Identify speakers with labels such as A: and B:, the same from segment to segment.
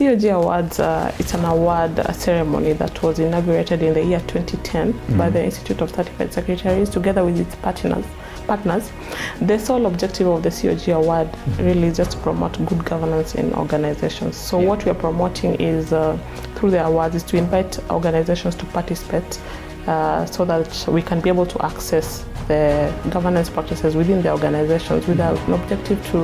A: COG Awards, it's an award ceremony that was inaugurated in the year 2010 by the Institute of Certified Secretaries together with its partners. The sole objective of the COG Award really is just to promote good governance in organizations. So what we are promoting is, through the awards, is to invite organizations to participate so that we can be able to access the governance practices within the organizations with an objective to,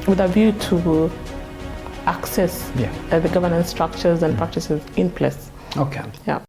A: with a view to access the governance structures and practices in place.
B: Okay.
A: Yeah.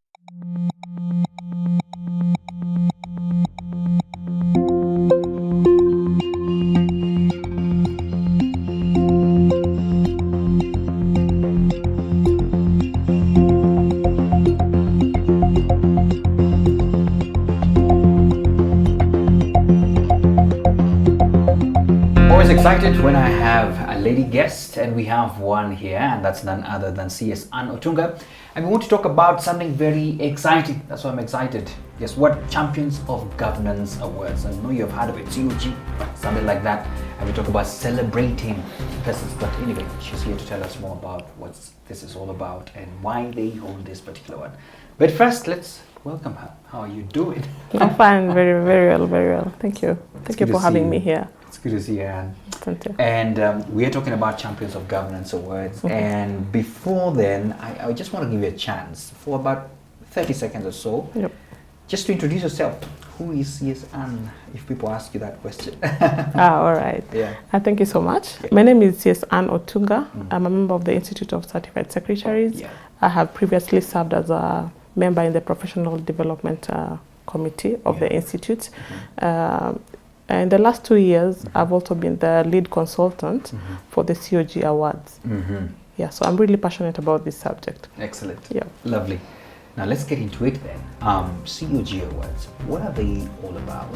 B: Always excited when I have a lady guest, and we have one here, and that's none other than CS Ann Otunga. And we want to talk about something very exciting. That's why I'm excited. Guess what? Champions of Governance Awards. I know you've heard of it, COG, something like that. And we talk about celebrating persons. But anyway, she's here to tell us more about what this is all about and why they hold this particular one. But first, let's welcome her. How are you doing?
A: I'm fine, very, very well, very well. Thank you. Thank you for having me here.
B: It's good to see you, Anne.
A: Thank you.
B: And we are talking about Champions of Governance Awards. And before then, I just want to give you a chance for about 30 seconds or so, just to introduce yourself. Who is CS Ann, if people ask you that question?
A: All right.
B: Yeah.
A: Thank you so much. My name is CS Ann Otunga. I'm a member of the Institute of Certified Secretaries. I have previously served as a member in the Professional Development Committee of the Institute. In the last 2 years, I've also been the lead consultant for the COG Awards. Yeah, so I'm really passionate about this subject.
B: Excellent.
A: Yeah.
B: Lovely. Now let's get into it then. COG Awards, what are they all about?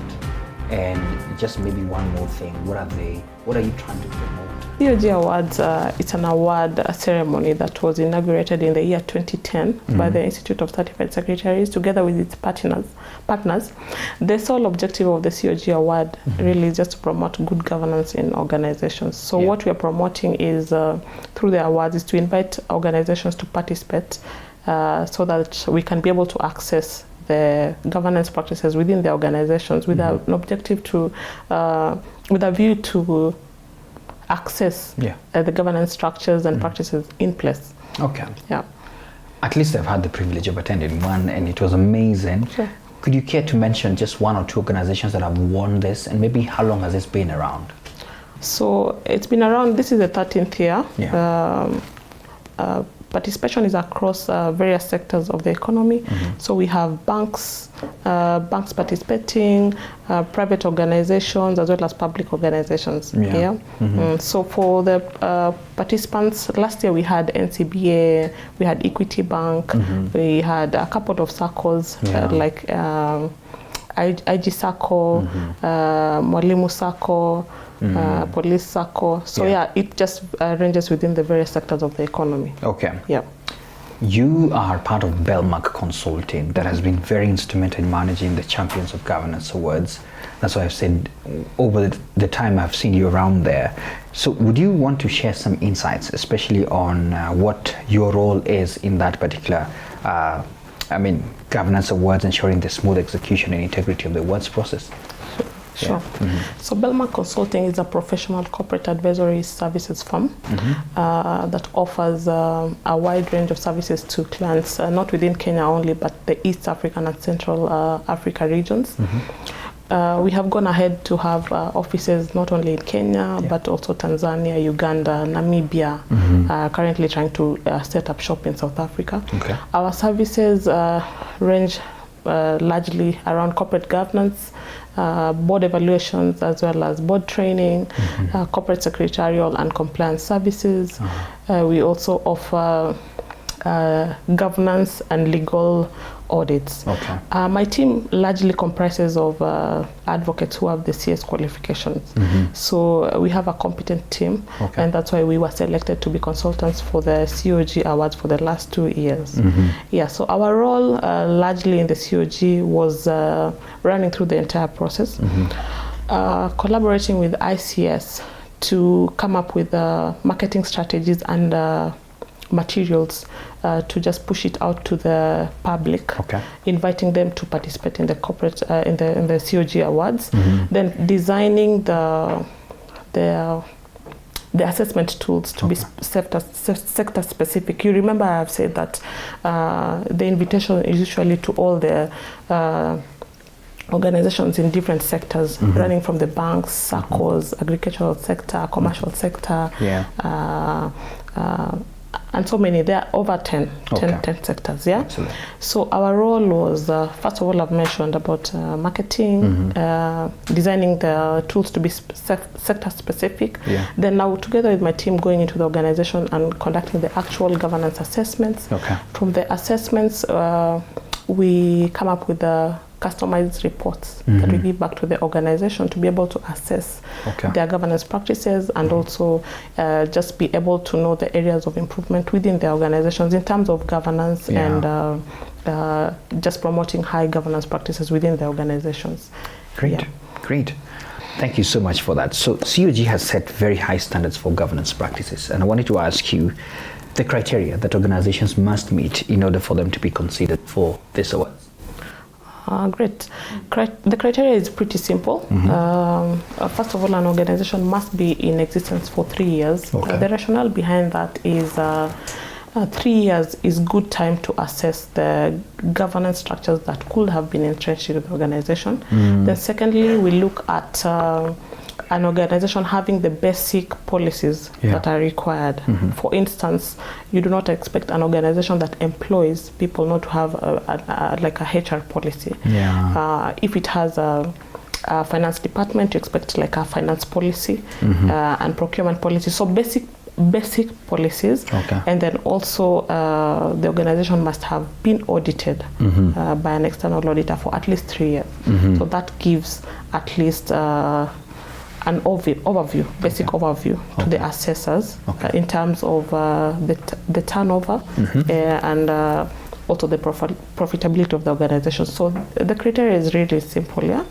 B: And just maybe one more thing, what are they? What are you trying to promote?
A: COG Awards, it's an award ceremony that was inaugurated in the year 2010 by the Institute of Certified Secretaries together with its partners. The sole objective of the COG Award really is just to promote good governance in organizations. So what we are promoting is, through the awards, is to invite organizations to participate so that we can be able to access the governance practices within the organizations with an objective to, with a view to access the governance structures and practices in place.
B: Okay.
A: Yeah.
B: At least I've had the privilege of attending one, and it was amazing.
A: Sure.
B: Could you care to mention just one or two organizations that have won this, and maybe how long has this been around?
A: So it's been around, this is the 13th year. Participation is across various sectors of the economy. So we have banks participating, private organizations, as well as public organizations here. So for the participants, last year we had NCBA, we had Equity Bank, we had a couple of circles like IG Sacco, Mwalimu Sacco, Police Sacco. So it just ranges within the various sectors of the economy. Okay. Yeah.
B: You are part of Bellmac Consulting that has been very instrumental in managing the Champions of Governance Awards. That's why I've said over the time I've seen you around there. So would you want to share some insights, especially on what your role is in that particular governance awards, ensuring the smooth execution and integrity of the awards process?
A: Sure. So Bellmac Consulting is a professional corporate advisory services firm that offers a wide range of services to clients, not within Kenya only, but the East African and Central Africa regions. We have gone ahead to have offices not only in Kenya, but also Tanzania, Uganda, Namibia, currently trying to set up shop in South Africa. Our services range largely around corporate governance, board evaluations, as well as board training, corporate secretarial and compliance services. We also offer governance and legal audits. My team largely comprises of advocates who have the CS qualifications. So we have a competent team, and that's why we were selected to be consultants for the COG Awards for the last 2 years. Yeah, so our role largely in the COG was running through the entire process, collaborating with ICS to come up with marketing strategies and materials to just push it out to the public, inviting them to participate in the corporate in the COG Awards, then designing the assessment tools to be sector specific. You remember I have said that the invitation is usually to all the organizations in different sectors, running from the banks, SACCOs, agricultural sector, commercial sector, and so many. There are over 10 sectors.
B: Excellent.
A: So our role was, first of all, I've mentioned about marketing, designing the tools to be sector specific. Then now, together with my team, going into the organization and conducting the actual governance assessments. From the assessments, we come up with the customized reports that we give back to the organization to be able to assess their governance practices and also just be able to know the areas of improvement within the organizations in terms of governance and just promoting high governance practices within the organizations.
B: Great. Thank you so much for that. So COG has set very high standards for governance practices, and I wanted to ask you the criteria that organizations must meet in order for them to be considered for this award.
A: Great. The criteria is pretty simple. First of all, an organization must be in existence for 3 years. The rationale behind that is 3 years is good time to assess the governance structures that could have been entrenched in the organization. Then secondly, we look at an organization having the basic policies that are required. For instance, you do not expect an organization that employs people not to have like a HR policy. If it has a finance department, you expect like a finance policy and procurement policy. So basic policies, and then also the organization must have been audited by an external auditor for at least 3 years. So that gives at least an overview, basic overview to the assessors in terms of the turnover and also the profitability of the organization. So the criteria is really simple,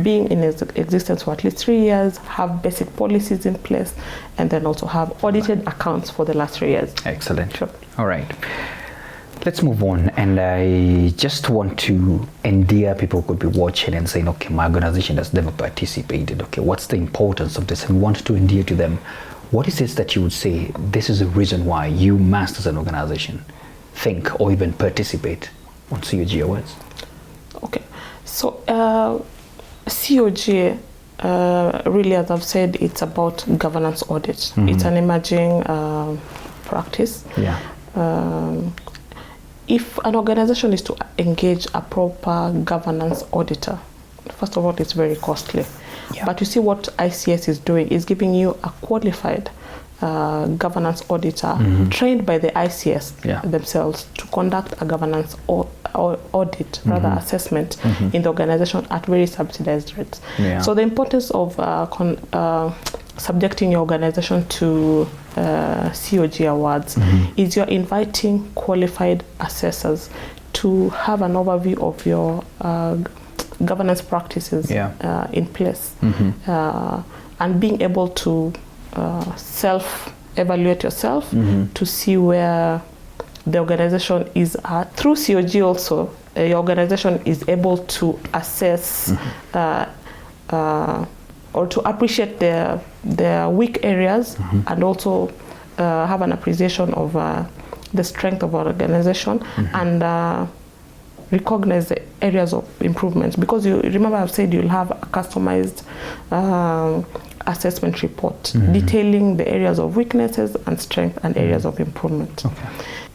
A: being in existence for at least 3 years, have basic policies in place, and then also have audited accounts for the last 3 years.
B: Excellent. All right. Let's move on, and I just want to endear people who could be watching and saying, okay, my organization has never participated. Okay, what's the importance of this? And we want to endear to them, what is it that you would say, this is the reason why you must as an organization think or even participate on COG Awards? Okay,
A: so COG, really, as I've said, it's about governance audit. It's an emerging practice. If an organization is to engage a proper governance auditor, first of all, it's very costly. But you see what ICS is doing is giving you a qualified governance auditor trained by the ICS themselves to conduct a governance audit, rather assessment in the organization at very subsidized rates. So the importance of subjecting your organization to COG Awards is you're inviting qualified assessors to have an overview of your governance practices in place and being able to self-evaluate yourself to see where the organization is at. Through COG also, your organization is able to assess or to appreciate their weak areas and also have an appreciation of the strength of our organization and recognize the areas of improvements. Because you remember I've said you'll have a customized assessment report detailing the areas of weaknesses and strength and areas of improvement.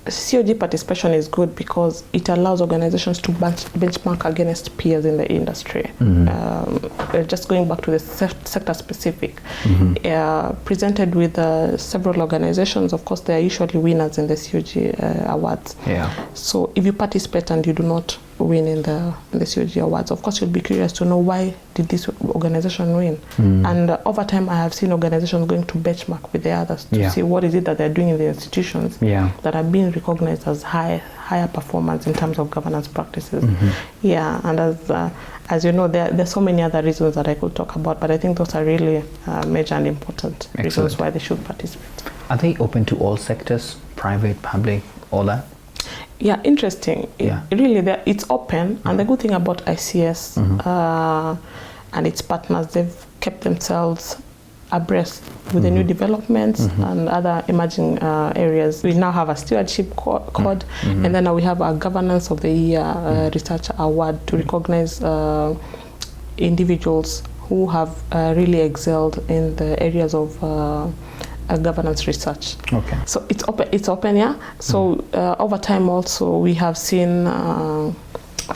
A: COG participation is good because it allows organizations to benchmark against peers in the industry. Just going back to the sector specific, presented with several organizations, of course, they are usually winners in the COG Awards. So if you participate and you do not win in the COG Awards, of course, you'll be curious to know why did this organization win. And over time, I have seen organizations going to benchmark with the others to see what is it that they're doing in the institutions that are being recognized as higher performance in terms of governance practices. And as you know, there's so many other reasons that I could talk about, but I think those are really major and important reasons why they should participate.
B: Are they open to all sectors, private, public, all that?
A: Yeah, interesting.
B: Yeah.
A: It's open, and the good thing about ICS and its partners, they've kept themselves abreast with the new developments and other emerging areas. We now have a stewardship code, and then now we have a governance of the year research award to recognize individuals who have really excelled in the areas of governance research.
B: Okay.
A: So it's open, yeah. So over time also we have seen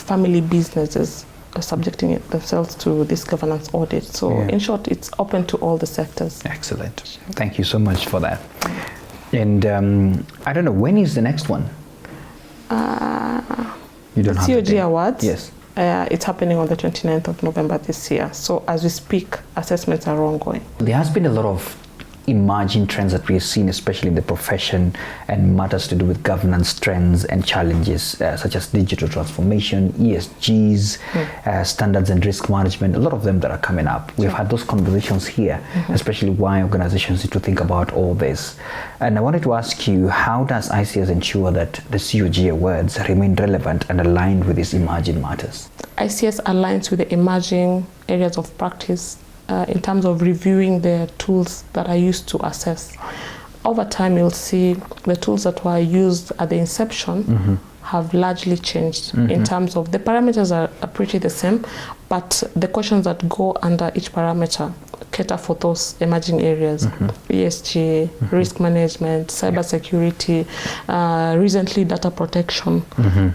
A: family businesses subjecting themselves to this governance audit. So in short, it's open to all the sectors.
B: Excellent. Thank you so much for that. And I don't know, when is the next one? You don't have
A: COG Awards.
B: Yes.
A: It's happening on the 29th of November this year. So as we speak, assessments are ongoing.
B: There has been a lot of emerging trends that we've seen, especially in the profession, and matters to do with governance trends and challenges such as digital transformation, ESGs, standards and risk management, a lot of them that are coming up. We've had those conversations here, especially why organizations need to think about all this. And I wanted to ask you, how does ICS ensure that the COG Awards remain relevant and aligned with these emerging matters?
A: ICS aligns with the emerging areas of practice in terms of reviewing the tools that are used to assess. Over time, you'll see the tools that were used at the inception have largely changed in terms of the parameters are pretty the same, but the questions that go under each parameter cater for those emerging areas: ESG, risk management, cybersecurity, recently data protection.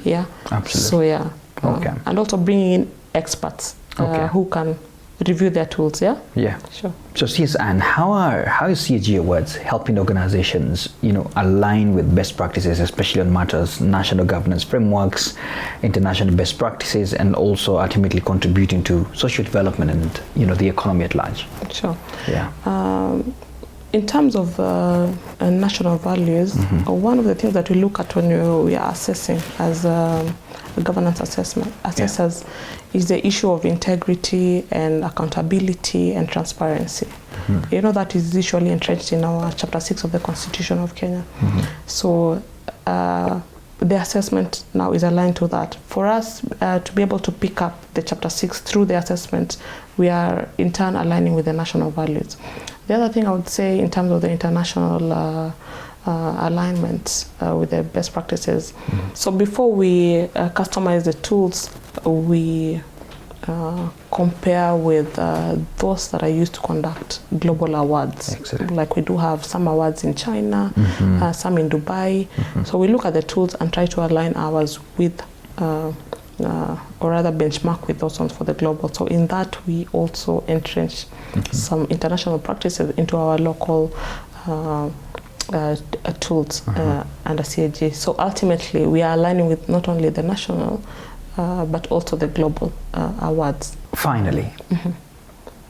A: Yeah,
B: absolutely.
A: So and also bringing in experts who can review their tools. Yeah, sure.
B: So CS Ann, how is COG Awards helping organizations, align with best practices, especially on matters, national governance frameworks, international best practices, and also ultimately contributing to social development and the economy at large? Sure. Yeah.
A: In terms of national values, one of the things that we look at when we are assessing as governance assessors is the issue of integrity and accountability and transparency. That is usually entrenched in our Chapter 6 of the Constitution of Kenya. So the assessment now is aligned to that. For us to be able to pick up the Chapter 6 through the assessment, we are in turn aligning with the national values. The other thing I would say in terms of the international alignment with the best practices. So before we customize the tools, we compare with those that are used to conduct global awards.
B: Excellent.
A: Like we do have some awards in China, some in Dubai. So we look at the tools and try to align ours with or rather benchmark with those ones for the global. So in that we also entrench some international practices into our local tools under COG. So ultimately we are aligning with not only the national but also the global awards.
B: Finally,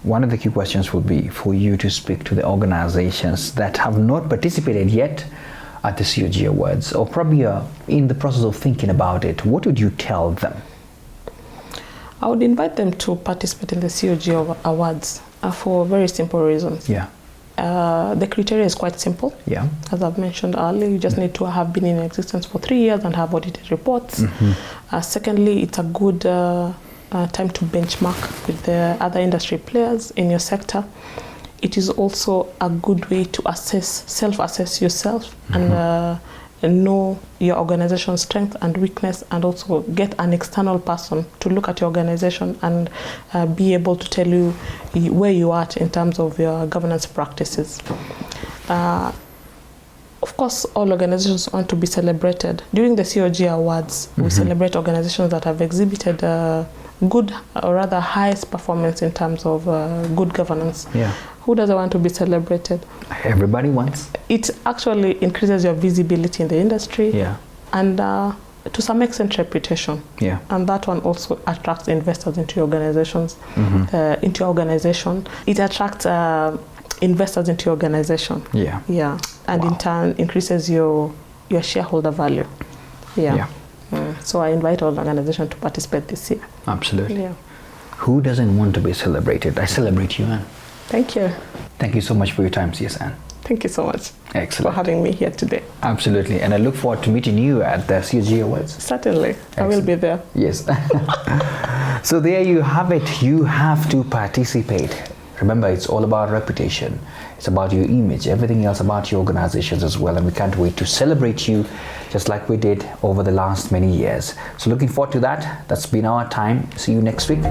B: one of the key questions would be for you to speak to the organizations that have not participated yet at the COG Awards, or probably are in the process of thinking about it. What would you tell them?
A: I would invite them to participate in the COG Awards for very simple reasons.
B: Yeah.
A: The criteria is quite simple.
B: Yeah.
A: As I've mentioned earlier, you just need to have been in existence for 3 years and have audited reports. Secondly, it's a good time to benchmark with the other industry players in your sector. It is also a good way to self-assess yourself and know your organization's strength and weakness, and also get an external person to look at your organization and be able to tell you where you are at in terms of your governance practices. Of course, all organizations want to be celebrated. During the COG Awards, we celebrate organizations that have exhibited good, or rather highest performance in terms of good governance.
B: Yeah.
A: Who doesn't want to be celebrated?
B: Everybody wants.
A: It actually increases your visibility in the industry.
B: Yeah.
A: And to some extent reputation.
B: Yeah.
A: And that one also attracts investors into your organizations, into your organization. It attracts investors into your organization.
B: Yeah.
A: Yeah. And in turn increases your shareholder value. Yeah. So I invite all organizations to participate this year.
B: Absolutely.
A: Yeah.
B: Who doesn't want to be celebrated? I celebrate you, Ann.
A: Thank you.
B: Thank you so much for your time, CS Ann.
A: Thank you so much.
B: Excellent.
A: For having me here today.
B: Absolutely. And I look forward to meeting you at the COG Awards.
A: Certainly.
B: Excellent.
A: I will be there.
B: Yes. So there you have it. You have to participate. Remember, it's all about reputation. It's about your image, everything else about your organizations as well. And we can't wait to celebrate you just like we did over the last many years. So looking forward to that. That's been our time. See you next week.